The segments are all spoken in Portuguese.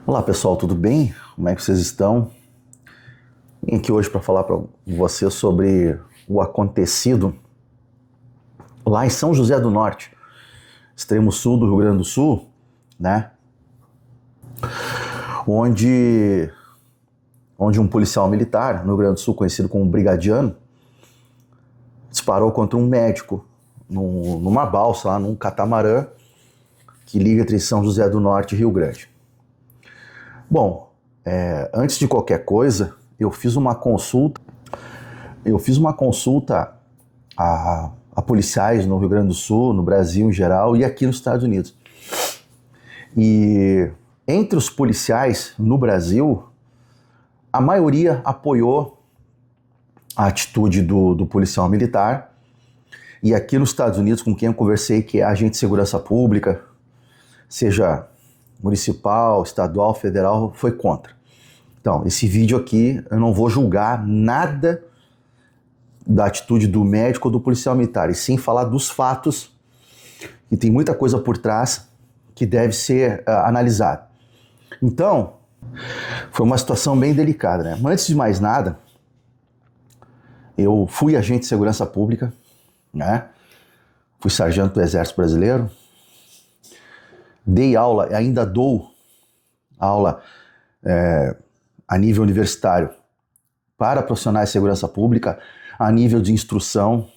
Olá pessoal, tudo bem? Como é que vocês estão? Vim aqui hoje para falar para você sobre o acontecido lá em São José do Norte, extremo sul do Rio Grande do Sul, né? Onde um policial militar no Rio Grande do Sul, conhecido como brigadiano, disparou contra um médico numa balsa lá, num catamarã que liga entre São José do Norte e Rio Grande. Bom, antes de qualquer coisa, eu fiz uma consulta a policiais no Rio Grande do Sul, no Brasil em geral e aqui nos Estados Unidos. E entre os policiais no Brasil, a maioria apoiou a atitude do policial militar. E aqui nos Estados Unidos, com quem eu conversei, que é agente de segurança pública, seja municipal, estadual, federal, foi contra. Então, esse vídeo aqui, eu não vou julgar nada da atitude do médico ou do policial militar, e sim falar dos fatos, que tem muita coisa por trás que deve ser analisada. Então, foi uma situação bem delicada, né? Mas antes de mais nada, eu fui agente de segurança pública, né? Fui sargento do Exército Brasileiro, dei aula, ainda dou aula a nível universitário para profissionais de segurança pública, a nível de instrução,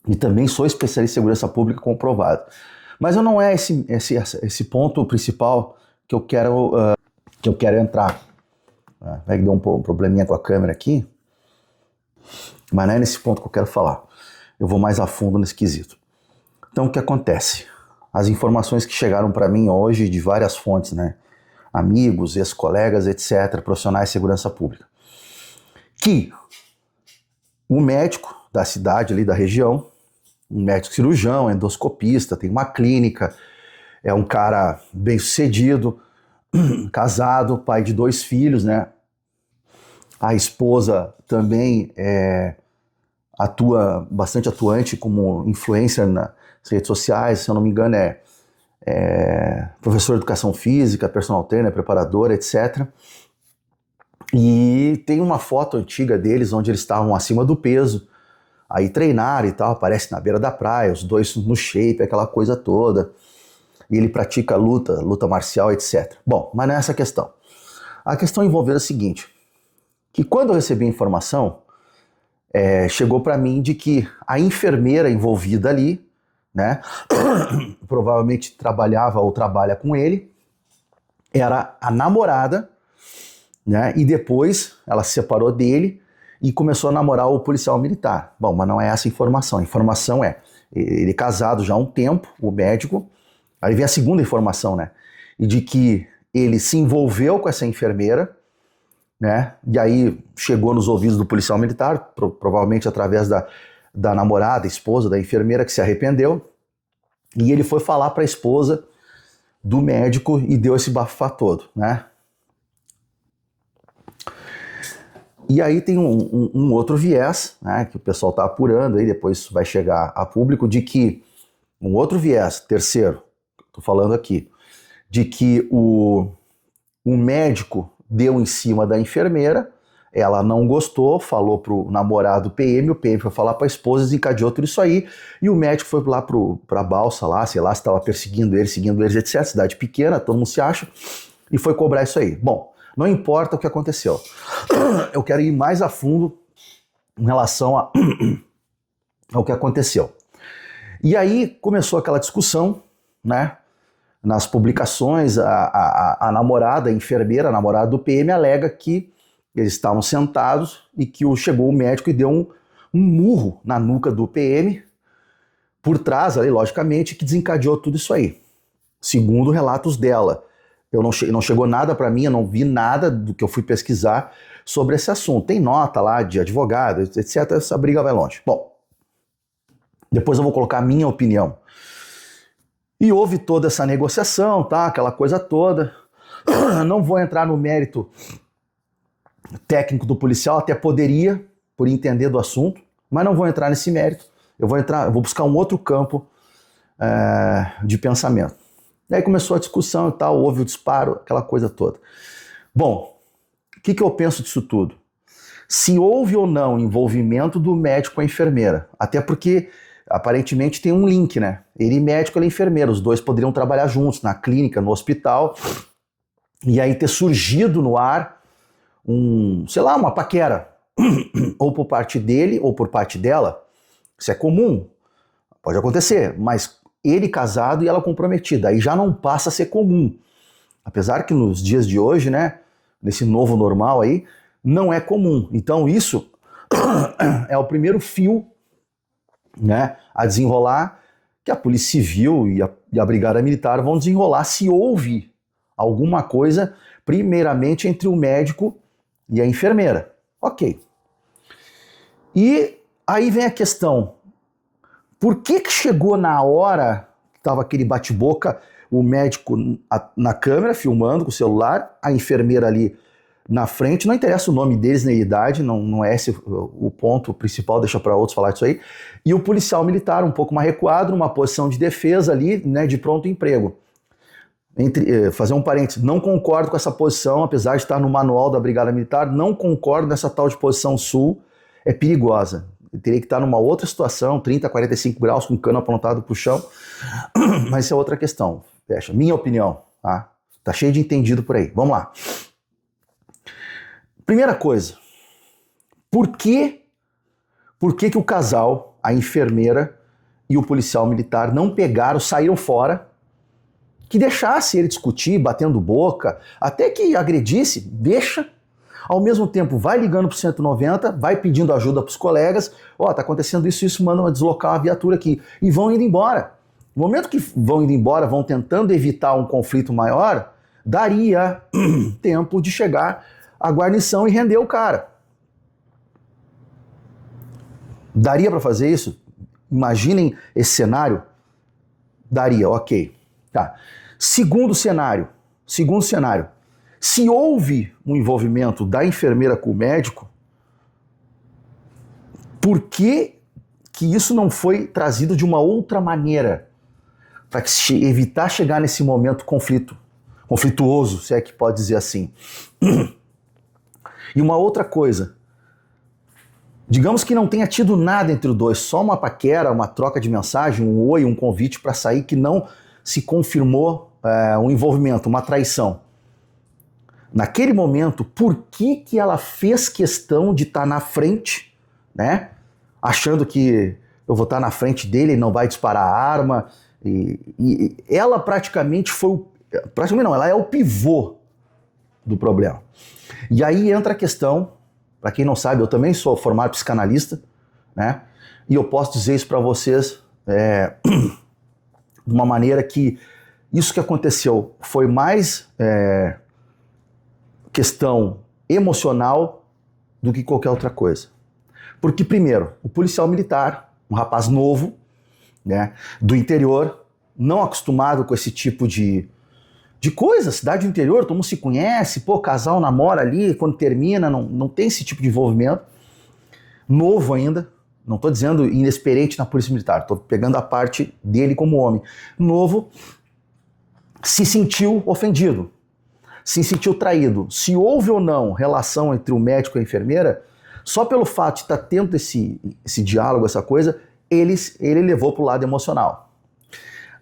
e também sou especialista em segurança pública comprovado. Mas não é esse ponto principal que eu quero entrar. Vai que deu um probleminha com a câmera aqui, mas não é nesse ponto que eu quero falar. Eu vou mais a fundo nesse quesito. Então, o que acontece? As informações que chegaram para mim hoje de várias fontes, né? Amigos, ex-colegas, etc., profissionais de segurança pública, que o médico da cidade ali, da região, um médico cirurgião, endoscopista, tem uma clínica, é um cara bem sucedido, casado, pai de 2 filhos, né? A esposa também atua bastante atuante como influencer nas redes sociais, se eu não me engano professor de educação física, personal trainer, preparadora, etc. E tem uma foto antiga deles onde eles estavam acima do peso, aí treinaram e tal, aparece na beira da praia, os dois no shape, aquela coisa toda. E ele pratica luta marcial, etc. Bom, mas não é essa a questão. A questão envolveu o seguinte, que quando eu recebi a informação, chegou para mim de que a enfermeira envolvida ali, né, provavelmente trabalhava ou trabalha com ele, era a namorada, né, e depois ela se separou dele e começou a namorar o policial militar. Bom, mas não é essa a informação. A informação é, ele é casado já há um tempo, o médico, aí vem a segunda informação, né, e de que ele se envolveu com essa enfermeira, né, e aí chegou nos ouvidos do policial militar, provavelmente através da namorada, esposa da enfermeira, que se arrependeu, e ele foi falar para a esposa do médico e deu esse bafafá todo, né? E aí tem um outro viés, né, que o pessoal está apurando, aí depois vai chegar a público, de que um outro viés, terceiro, estou falando aqui, de que o médico deu em cima da enfermeira, ela não gostou, falou pro namorado PM, o PM foi falar pra esposa, desencadeou tudo isso aí, e o médico foi lá pra balsa lá, sei lá, se estava perseguindo eles, seguindo eles, etc, cidade pequena, todo mundo se acha, e foi cobrar isso aí. Bom, não importa o que aconteceu, eu quero ir mais a fundo em relação ao que aconteceu. E aí começou aquela discussão, né, nas publicações, a namorada, a enfermeira, a namorada do PM, alega que eles estavam sentados e que chegou o médico e deu um murro na nuca do PM, por trás ali, logicamente, que desencadeou tudo isso aí. Segundo relatos dela. Não chegou nada para mim, eu não vi nada do que eu fui pesquisar sobre esse assunto. Tem nota lá de advogado, etc. Essa briga vai longe. Bom, depois eu vou colocar a minha opinião. E houve toda essa negociação, tá? Aquela coisa toda. Não vou entrar no mérito técnico do policial, até poderia, por entender do assunto, mas não vou entrar nesse mérito. Eu vou buscar um outro campo de pensamento. E aí começou a discussão e tal, houve o disparo, aquela coisa toda. Bom, o que eu penso disso tudo? Se houve ou não envolvimento do médico com a enfermeira, até porque aparentemente tem um link, né? Ele médico, ela enfermeira, os dois poderiam trabalhar juntos na clínica, no hospital, e aí ter surgido no ar uma paquera, ou por parte dele ou por parte dela. Isso é comum, pode acontecer, mas ele casado e ela comprometida, aí já não passa a ser comum. Apesar que nos dias de hoje, né, nesse novo normal aí, não é comum. Então isso é o primeiro fio, né, a desenrolar, que a Polícia Civil e a Brigada Militar vão desenrolar se houve alguma coisa, primeiramente entre o médico e a enfermeira. Ok. E aí vem a questão, por que chegou na hora que estava aquele bate-boca, o médico na câmera, filmando com o celular, a enfermeira ali na frente, não interessa o nome deles nem a idade, não é esse o ponto principal, deixa para outros falar disso aí, e o policial militar um pouco mais recuado, numa posição de defesa ali, né, de pronto emprego. Fazer um parênteses, não concordo com essa posição, apesar de estar no manual da Brigada Militar, não concordo nessa tal de posição sul, é perigosa. Teria que estar numa outra situação, 30, 45 graus, com o cano apontado para o chão, mas isso é outra questão. Fecha. Minha opinião, tá? Tá cheio de entendido por aí. Vamos lá. Primeira coisa, por que o casal, a enfermeira e o policial militar não pegaram, saíram fora, que deixasse ele discutir, batendo boca, até que agredisse, deixa. Ao mesmo tempo, vai ligando pro 190, vai pedindo ajuda pros colegas, tá acontecendo isso, manda deslocar uma viatura aqui, e vão indo embora. No momento que vão indo embora, vão tentando evitar um conflito maior, daria tempo de chegar a guarnição e render o cara. Daria para fazer isso? Imaginem esse cenário. Daria, ok. Tá. Segundo cenário. Se houve um envolvimento da enfermeira com o médico, por que isso não foi trazido de uma outra maneira? Para evitar chegar nesse momento conflituoso, se é que pode dizer assim. E uma outra coisa, digamos que não tenha tido nada entre os dois, só uma paquera, uma troca de mensagem, um oi, um convite para sair, que não se confirmou um envolvimento, uma traição. Naquele momento, por que ela fez questão de estar na frente, né? Achando que eu vou estar na frente dele e não vai disparar a arma. E ela praticamente ela é o pivô do problema. E aí entra a questão, para quem não sabe, eu também sou formado psicanalista, né? E eu posso dizer isso para vocês de uma maneira que isso que aconteceu foi mais questão emocional do que qualquer outra coisa. Porque, primeiro, o policial militar, um rapaz novo, né, do interior, não acostumado com esse tipo de coisa, cidade do interior, todo mundo se conhece, casal namora ali, quando termina, não tem esse tipo de envolvimento. Novo ainda, não estou dizendo inexperiente na polícia militar, estou pegando a parte dele como homem. Novo, se sentiu ofendido, se sentiu traído. Se houve ou não relação entre o médico e a enfermeira, só pelo fato de estar tendo esse diálogo, essa coisa, ele levou para o lado emocional.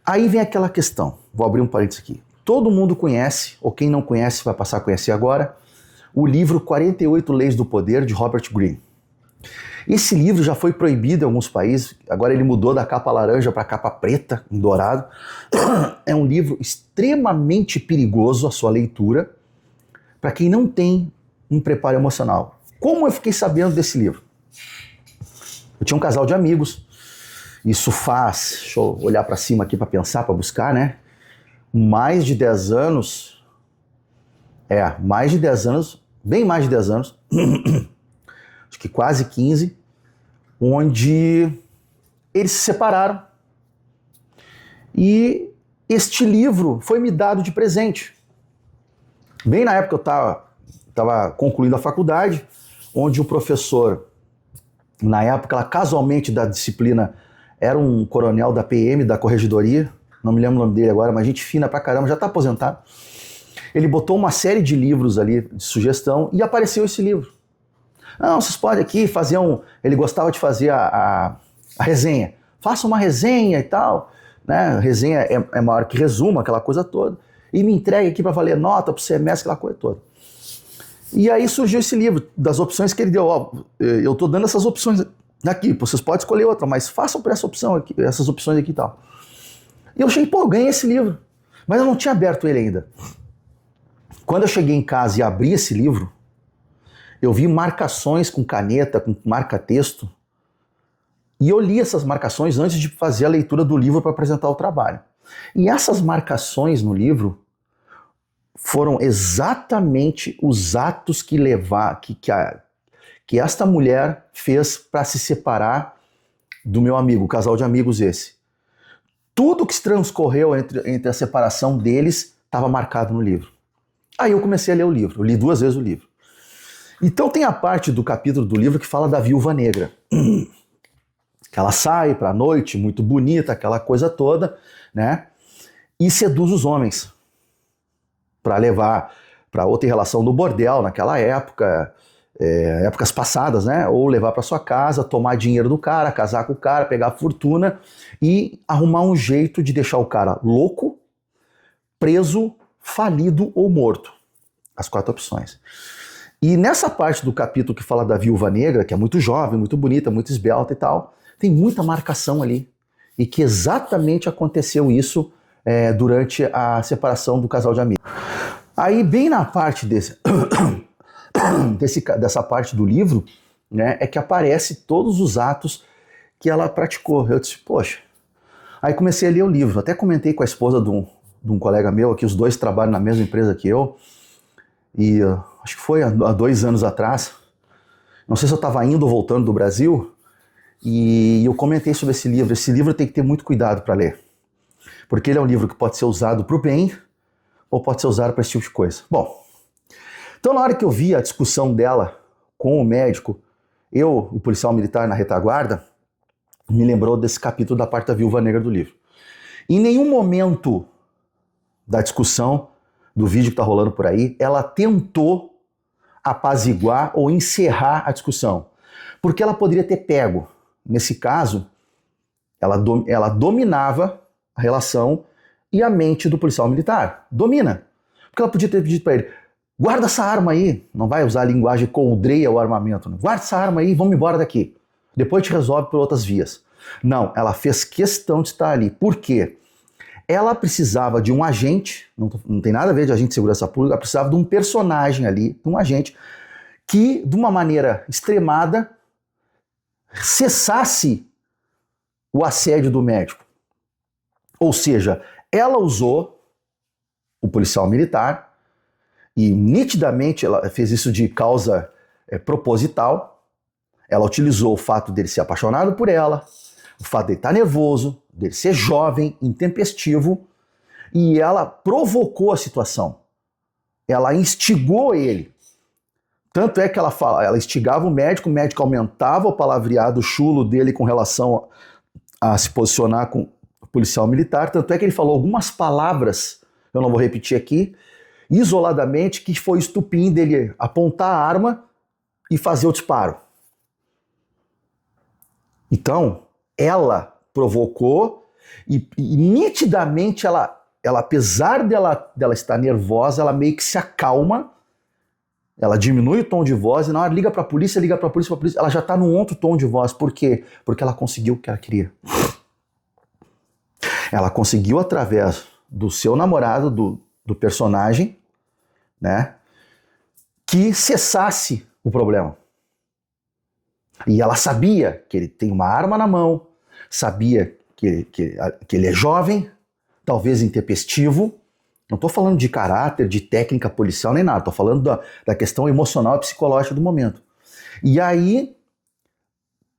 Aí vem aquela questão, vou abrir um parênteses aqui. Todo mundo conhece, ou quem não conhece vai passar a conhecer agora, o livro 48 Leis do Poder, de Robert Greene. Esse livro já foi proibido em alguns países, agora ele mudou da capa laranja para a capa preta, em dourado. É um livro extremamente perigoso a sua leitura, para quem não tem um preparo emocional. Como eu fiquei sabendo desse livro? Eu tinha um casal de amigos, isso faz, deixa eu olhar para cima aqui para pensar, para buscar, né? Mais de 10 anos, bem mais de 10 anos, acho que quase 15, onde eles se separaram. E este livro foi me dado de presente. Bem na época eu estava concluindo a faculdade, onde o professor, na época, casualmente da disciplina, era um coronel da PM, da corregedoria, não me lembro o nome dele agora, mas gente fina pra caramba, já tá aposentado. Ele botou uma série de livros ali, de sugestão, e apareceu esse livro. Não, vocês podem aqui fazer Ele gostava de fazer a resenha. Faça uma resenha e tal, né? Resenha é maior que resumo, aquela coisa toda. E me entregue aqui para valer nota pro semestre, aquela coisa toda. E aí surgiu esse livro, das opções que ele deu. Ó, eu tô dando essas opções aqui, vocês podem escolher outra, mas façam por essa opção aqui, essas opções aqui e tal. E eu achei, pô, ganhei esse livro. Mas eu não tinha aberto ele ainda. Quando eu cheguei em casa e abri esse livro, eu vi marcações com caneta, com marca-texto, e eu li essas marcações antes de fazer a leitura do livro para apresentar o trabalho. E essas marcações no livro foram exatamente os atos que esta mulher fez para se separar do meu amigo, o casal de amigos esse. Tudo que se transcorreu entre a separação deles estava marcado no livro. Aí eu comecei a ler o livro, eu li 2 vezes o livro. Então tem a parte do capítulo do livro que fala da viúva negra. Que ela sai pra noite, muito bonita, aquela coisa toda, né? E seduz os homens para levar para outra relação do bordel naquela época, épocas passadas, né? Ou levar para sua casa, tomar dinheiro do cara, casar com o cara, pegar a fortuna e arrumar um jeito de deixar o cara louco, preso, falido ou morto. As 4 opções. E nessa parte do capítulo que fala da viúva negra, que é muito jovem, muito bonita, muito esbelta e tal, tem muita marcação ali. E que exatamente aconteceu isso durante a separação do casal de amigos. Aí, bem na parte dessa parte do livro, né, é que aparece todos os atos que ela praticou. Eu disse, poxa. Aí comecei a ler o livro. Até comentei com a esposa de um colega meu, aqui os dois trabalham na mesma empresa que eu. E acho que foi há 2 anos atrás. Não sei se eu estava indo ou voltando do Brasil. E eu comentei sobre esse livro. Esse livro tem que ter muito cuidado para ler. Porque ele é um livro que pode ser usado para o bem ou pode ser usado para esse tipo de coisa. Bom, então na hora que eu vi a discussão dela com o médico, o policial militar na retaguarda, me lembrou desse capítulo da parte da viúva negra do livro. Em nenhum momento da discussão, do vídeo que está rolando por aí, ela tentou apaziguar ou encerrar a discussão. Porque ela poderia ter pego. Nesse caso, ela dominava a relação e a mente do policial militar. Domina. Porque ela podia ter pedido para ele, guarda essa arma aí. Não vai usar a linguagem coldreia o armamento. Né? Guarda essa arma aí e vamos embora daqui. Depois a gente resolve por outras vias. Não, ela fez questão de estar ali. Por quê? Ela precisava de um agente, não tem nada a ver de agente de segurança pública, ela precisava de um personagem ali, de um agente, que, de uma maneira extremada, cessasse o assédio do médico. Ou seja, ela usou o policial militar e nitidamente ela fez isso de causa proposital. Ela utilizou o fato dele ser apaixonado por ela, o fato dele estar nervoso, dele ser jovem, intempestivo, e ela provocou a situação. Ela instigou ele. Tanto é que ela instigava o médico aumentava o palavreado chulo dele com relação a se posicionar com o policial militar, tanto é que ele falou algumas palavras, eu não vou repetir aqui, isoladamente, que foi estupim dele apontar a arma e fazer o disparo. Então, ela provocou e nitidamente ela, apesar dela estar nervosa, ela meio que se acalma, ela diminui o tom de voz e na hora liga pra polícia, ela já tá num outro tom de voz. Por quê? Porque ela conseguiu o que ela queria. Ela conseguiu através do seu namorado, do personagem, né, que cessasse o problema. E ela sabia que ele tem uma arma na mão, sabia que ele é jovem, talvez intempestivo. Não estou falando de caráter, de técnica policial, nem nada. Estou falando da questão emocional e psicológica do momento. E aí,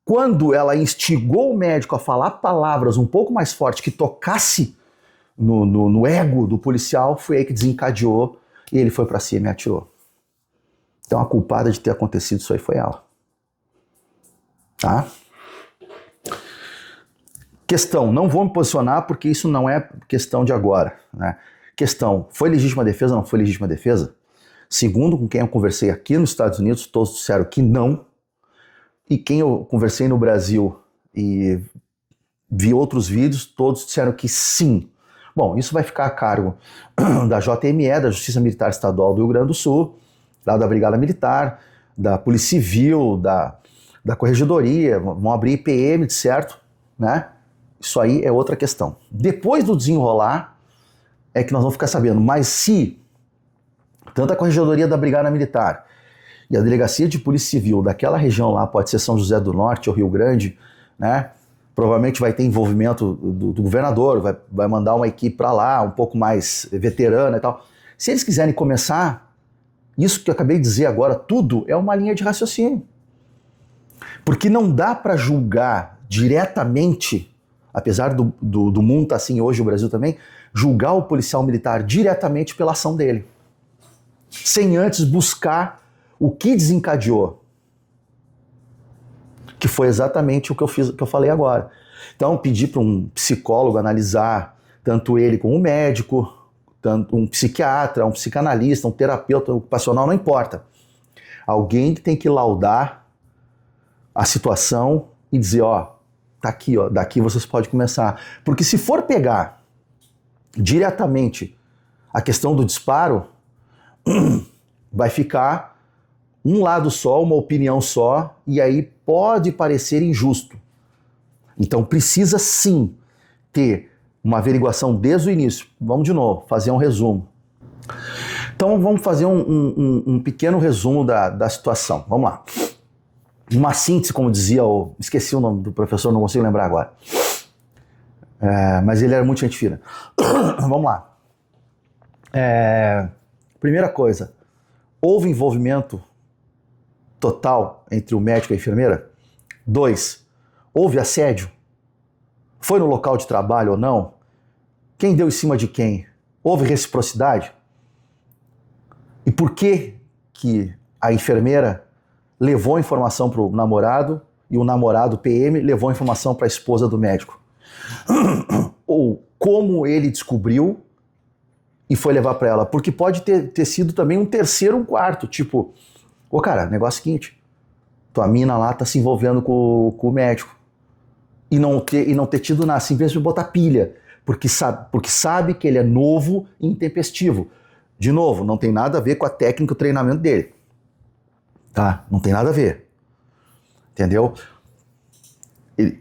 quando ela instigou o médico a falar palavras um pouco mais fortes que tocasse no ego do policial, foi aí que desencadeou e ele foi para cima e atirou. Então a culpada de ter acontecido isso aí foi ela. Tá? Questão, não vou me posicionar porque isso não é questão de agora, né? Questão, foi legítima defesa ou não foi legítima defesa? Segundo com quem eu conversei aqui nos Estados Unidos, todos disseram que não. E quem eu conversei no Brasil e vi outros vídeos, todos disseram que sim. Bom, isso vai ficar a cargo da JME, da Justiça Militar Estadual do Rio Grande do Sul, lá da Brigada Militar, da Polícia Civil, da Corregedoria, vão abrir IPM, certo? Né? Isso aí é outra questão. Depois do desenrolar, é que nós vamos ficar sabendo. Mas se tanto a Corregedoria da Brigada Militar e a Delegacia de Polícia Civil daquela região lá, pode ser São José do Norte ou Rio Grande, né? Provavelmente vai ter envolvimento do governador, vai mandar uma equipe para lá, um pouco mais veterana e tal. Se eles quiserem começar, isso que eu acabei de dizer agora, tudo é uma linha de raciocínio. Porque não dá para julgar diretamente, apesar do mundo estar assim hoje, o Brasil também, julgar o policial militar diretamente pela ação dele, sem antes buscar o que desencadeou. Que foi exatamente o que eu falei agora. Então, pedi para um psicólogo analisar, tanto ele como um médico, tanto um psiquiatra, um psicanalista, um terapeuta ocupacional, não importa. Alguém que tem que laudar a situação e dizer, ó, tá aqui, ó, daqui vocês podem começar. Porque se for pegar diretamente a questão do disparo, vai ficar um lado só, uma opinião só, e aí pode parecer injusto. Então precisa sim ter uma averiguação desde o início. Vamos de novo, fazer um resumo. Então vamos fazer um pequeno resumo da situação. Vamos lá. Uma síntese, como dizia, esqueci o nome do professor, não consigo lembrar agora. Mas ele era muito gente fina. Vamos lá. Primeira coisa, houve envolvimento total entre o médico e a enfermeira? 2. Houve assédio? Foi no local de trabalho ou não? Quem deu em cima de quem? Houve reciprocidade? E por que a enfermeira levou a informação para o namorado e o namorado PM levou a informação para a esposa do médico? Ou como ele descobriu e foi levar para ela? Porque pode ter sido também um terceiro, um quarto, tipo... Ô cara, negócio é o seguinte, tua mina lá tá se envolvendo com o médico e não ter tido nada, simplesmente botar pilha, porque sabe que ele é novo e intempestivo. De novo, não tem nada a ver com a técnica e o treinamento dele. Tá? Não tem nada a ver. Entendeu?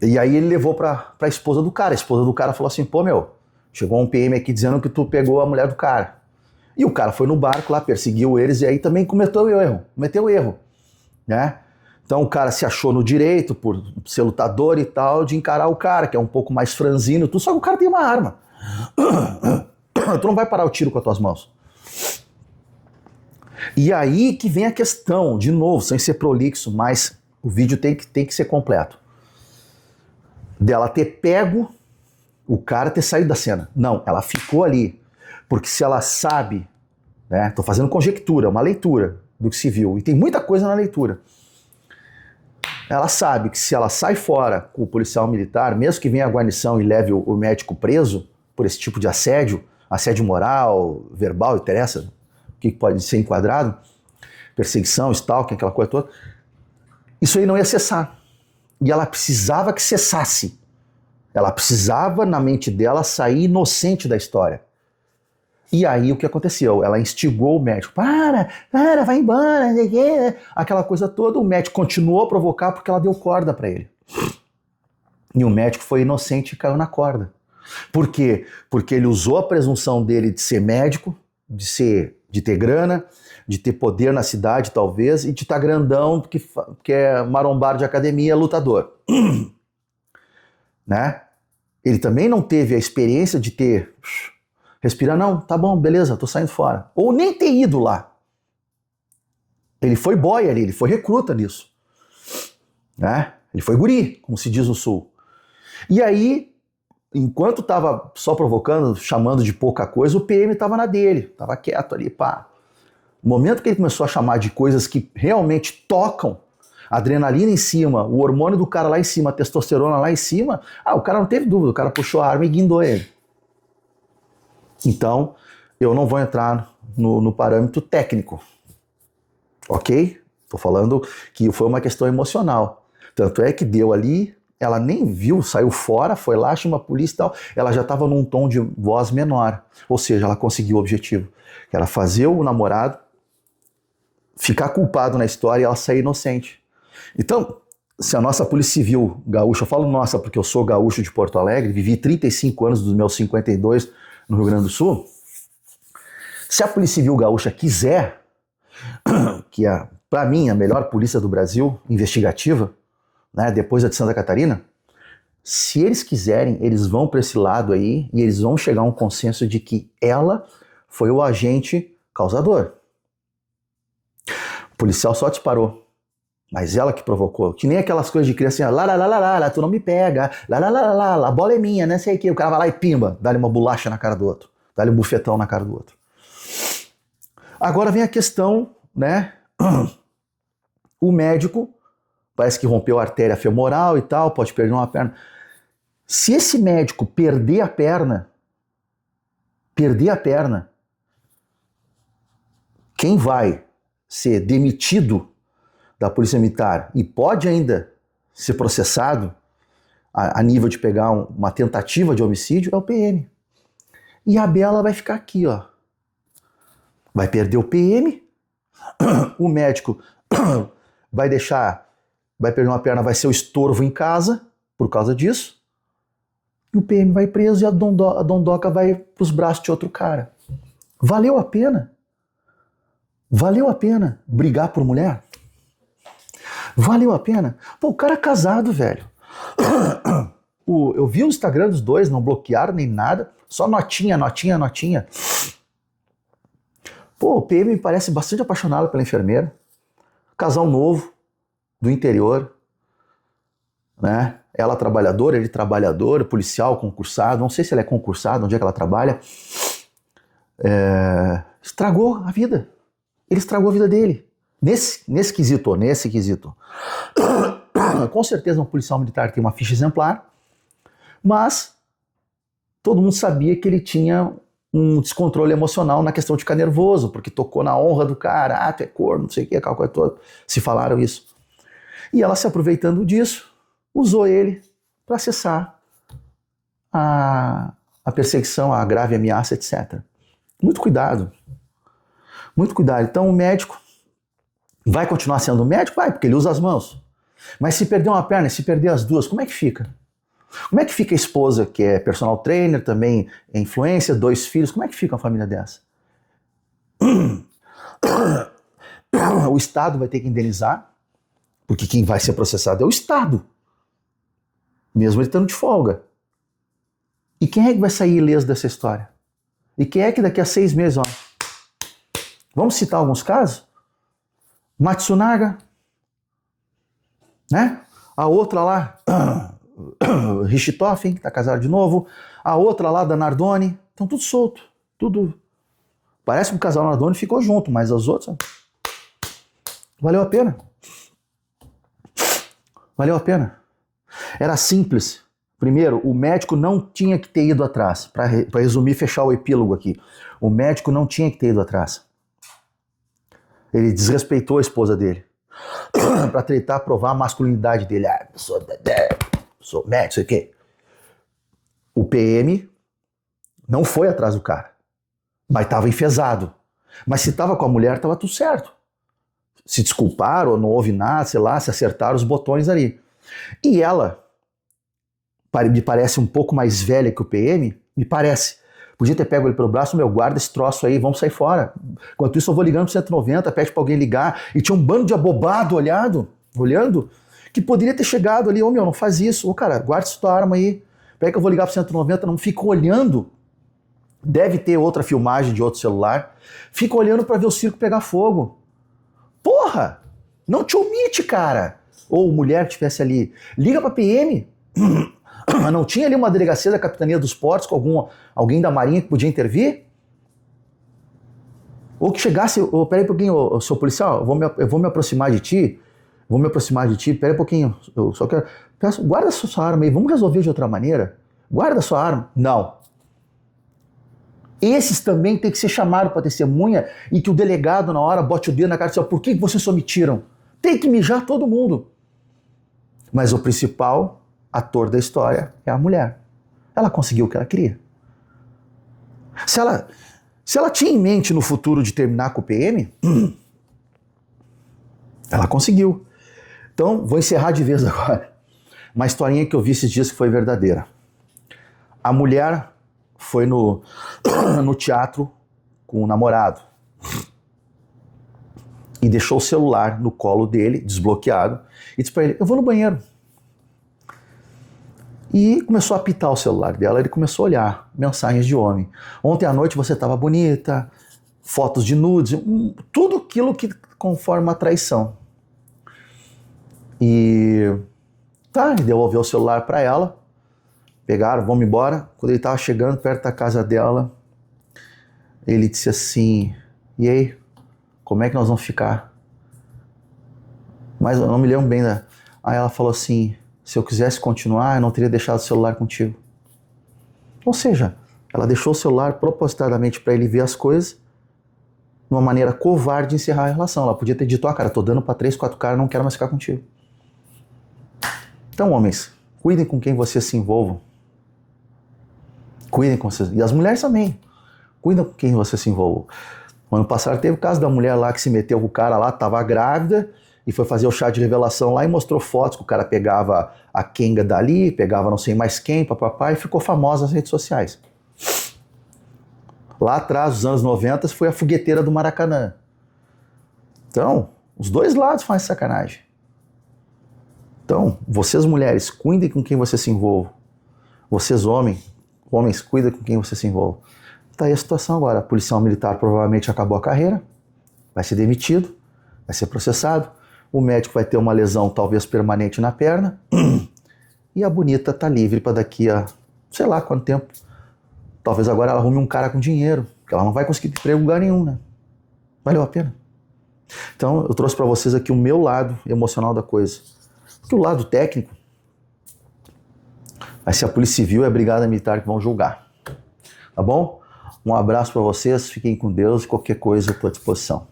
E aí ele levou pra esposa do cara. A esposa do cara falou assim, pô meu, chegou um PM aqui dizendo que tu pegou a mulher do cara. E o cara foi no barco lá, perseguiu eles e aí também cometeu o erro, né? Então o cara se achou no direito, por ser lutador e tal, de encarar o cara, que é um pouco mais franzino, só que o cara tem uma arma. Tu não vai parar o tiro com as tuas mãos. E aí que vem a questão, de novo, sem ser prolixo, mas o vídeo tem que ser completo. Dela ter pego o cara, ter saído da cena. Não, ela ficou ali. Porque se ela sabe, né, tô fazendo conjectura, uma leitura do que se viu, e tem muita coisa na leitura. Ela sabe que se ela sai fora com o policial militar, mesmo que venha a guarnição e leve o médico preso por esse tipo de assédio moral, verbal, interessa, o que pode ser enquadrado, perseguição, stalking, aquela coisa toda, isso aí não ia cessar. E ela precisava que cessasse. Ela precisava, na mente dela, sair inocente da história. E aí o que aconteceu? Ela instigou o médico. Para, vai embora, não sei o quê. Aquela coisa toda, o médico continuou a provocar porque ela deu corda para ele. E o médico foi inocente e caiu na corda. Por quê? Porque ele usou a presunção dele de ser médico, de ter grana, de ter poder na cidade talvez, e de estar grandão, porque é marombar de academia, lutador. Né? Ele também não teve a experiência de ter... Respirar, não, tá bom, beleza, tô saindo fora. Ou nem ter ido lá. Ele foi boy ali, ele foi recruta nisso. Né? Ele foi guri, como se diz no sul. E aí, enquanto tava só provocando, chamando de pouca coisa, o PM tava na dele, tava quieto ali, pá. No momento que ele começou a chamar de coisas que realmente tocam, Adrenalina em cima, o hormônio do cara lá em cima, a testosterona lá em cima. O cara não teve dúvida, o cara puxou a arma e guindou ele. Então, eu não vou entrar no parâmetro técnico, ok? Tô falando que foi uma questão emocional. Tanto é que deu ali, ela nem viu, saiu fora, foi lá, chama a polícia e tal. Ela já estava num tom de voz menor. Ou seja, ela conseguiu o objetivo, que era fazer o namorado ficar culpado na história e ela sair inocente. Então, se a nossa Polícia Civil gaúcha, eu falo nossa porque eu sou gaúcho de Porto Alegre, vivi 35 anos dos meus 52 no Rio Grande do Sul, se a Polícia Civil gaúcha quiser, que é, para mim, a melhor polícia do Brasil, investigativa, né, depois da de Santa Catarina, se eles quiserem, eles vão para esse lado aí e eles vão chegar a um consenso de que ela foi o agente causador. O policial só disparou, mas ela que provocou. Que nem aquelas coisas de criança assim, lá, tu não me pega, lá, a bola é minha, né, sei o que. O cara vai lá e pimba, dá-lhe uma bolacha na cara do outro, dá-lhe um bufetão na cara do outro. Agora vem a questão, né, o médico parece que rompeu a artéria femoral e tal, pode perder uma perna. Se esse médico perder a perna, quem vai ser demitido da Polícia Militar e pode ainda ser processado a nível de pegar uma tentativa de homicídio é o PM. E a Bela vai ficar aqui, ó. Vai perder o PM, o médico vai perder uma perna, vai ser o estorvo em casa por causa disso, e o PM vai preso e a Dondoca vai pros braços de outro cara. Valeu a pena? Valeu a pena brigar por mulher? Valeu a pena? Pô, o cara é casado, velho. Eu vi o Instagram dos dois, não bloquearam nem nada, só notinha. Pô, o PM me parece bastante apaixonado pela enfermeira. Casal novo, do interior, né? Ela trabalhadora, ele trabalhador, policial, concursado, não sei se ele é concursado, onde é que ela trabalha. Estragou a vida. Ele estragou a vida dele. Nesse quesito. Com certeza um policial militar tem uma ficha exemplar, mas todo mundo sabia que ele tinha um descontrole emocional na questão de ficar nervoso, porque tocou na honra do cara, tu é corno, não sei o que, aquela coisa toda. Se falaram isso. E ela, se aproveitando disso, usou ele para acessar a perseguição, a grave ameaça, etc. Muito cuidado. Muito cuidado. Então o médico vai continuar sendo médico? Vai, porque ele usa as mãos. Mas se perder uma perna, se perder as duas, como é que fica? Como é que fica a esposa, que é personal trainer, também é influencer, 2 filhos, como é que fica uma família dessa? O Estado vai ter que indenizar, porque quem vai ser processado é o Estado, mesmo ele estando de folga. E quem é que vai sair ileso dessa história? E quem é que daqui a 6 meses, ó, vamos citar alguns casos? Matsunaga, né? A outra lá, Richthofen, que tá casado de novo, a outra lá da Nardoni, estão tudo solto, tudo. Parece que o casal Nardoni ficou junto, mas as outras, valeu a pena. Valeu a pena. Era simples. Primeiro, o médico não tinha que ter ido atrás. Para resumir, fechar o epílogo aqui. O médico não tinha que ter ido atrás. Ele desrespeitou a esposa dele. Para tentar provar a masculinidade dele. Sou médico, sei o quê. O PM não foi atrás do cara. Mas estava enfesado. Mas se estava com a mulher, estava tudo certo. Se desculparam, ou não houve nada, sei lá, se acertaram os botões ali. E ela me parece um pouco mais velha que o PM, me parece. Podia ter pego ele pelo braço, meu, guarda esse troço aí, vamos sair fora. Enquanto isso eu vou ligando pro 190, pede pra alguém ligar, e tinha um bando de abobado olhando, que poderia ter chegado ali, meu, não faz isso, cara, guarda essa tua arma aí, pega que eu vou ligar pro 190, não fica olhando, deve ter outra filmagem de outro celular, fica olhando pra ver o circo pegar fogo. Porra, não te omite, cara. Ou mulher que estivesse ali, liga pra PM. Não tinha ali uma delegacia da Capitania dos Portos com alguém da Marinha que podia intervir? Ou que chegasse, peraí um pouquinho, seu policial, eu vou me aproximar de ti, Vou me aproximar de ti, pera um pouquinho, eu só quero... Guarda sua arma aí, vamos resolver de outra maneira? Guarda sua arma. Não. Esses também tem que ser chamados para testemunha e que o delegado na hora bote o dedo na cara e diga, por que vocês só me tiram? Tem que mijar todo mundo. Mas o principal ator da história é a mulher. Ela conseguiu o que ela queria. Se ela tinha em mente no futuro de terminar com o PM, ela conseguiu. Então, vou encerrar de vez agora. Uma historinha que eu vi esses dias que foi verdadeira. A mulher foi no teatro com o namorado e deixou o celular no colo dele, desbloqueado, e disse para ele, eu vou no banheiro. E começou a apitar o celular dela, ele começou a olhar mensagens de homem. Ontem à noite você estava bonita, fotos de nudes, tudo aquilo que conforma a traição. E tá, ele devolveu o celular para ela, pegaram, vamos embora. Quando ele estava chegando perto da casa dela, ele disse assim, e aí, como é que nós vamos ficar? Mas eu não me lembro bem, né? Aí ela falou assim, se eu quisesse continuar, eu não teria deixado o celular contigo. Ou seja, ela deixou o celular propositadamente para ele ver as coisas, de uma maneira covarde de encerrar a relação. Ela podia ter dito, cara, tô dando para 3, 4 caras, não quero mais ficar contigo. Então, homens, cuidem com quem vocês se envolvam. Cuidem com vocês. E as mulheres também. Cuidem com quem vocês se envolvam. No ano passado teve o caso da mulher lá que se meteu com o cara lá, tava grávida, e foi fazer o chá de revelação lá e mostrou fotos que o cara pegava a Kenga dali, pegava não sei mais quem, papapá, e ficou famosa nas redes sociais. Lá atrás, nos anos 90, foi a fogueteira do Maracanã. Então, os dois lados fazem sacanagem. Então, vocês mulheres, cuidem com quem você se envolve. Vocês homens, cuidem com quem você se envolve. Tá aí a situação agora. O policial militar provavelmente acabou a carreira, vai ser demitido, vai ser processado. O médico vai ter uma lesão talvez permanente na perna. E a bonita tá livre para daqui a, sei lá quanto tempo. Talvez agora ela arrume um cara com dinheiro, porque ela não vai conseguir emprego em lugar nenhum, né? Valeu a pena. Então, eu trouxe para vocês aqui o meu lado emocional da coisa. Porque o lado técnico vai ser a Polícia Civil e a Brigada Militar que vão julgar. Tá bom? Um abraço para vocês, fiquem com Deus e qualquer coisa à tua disposição.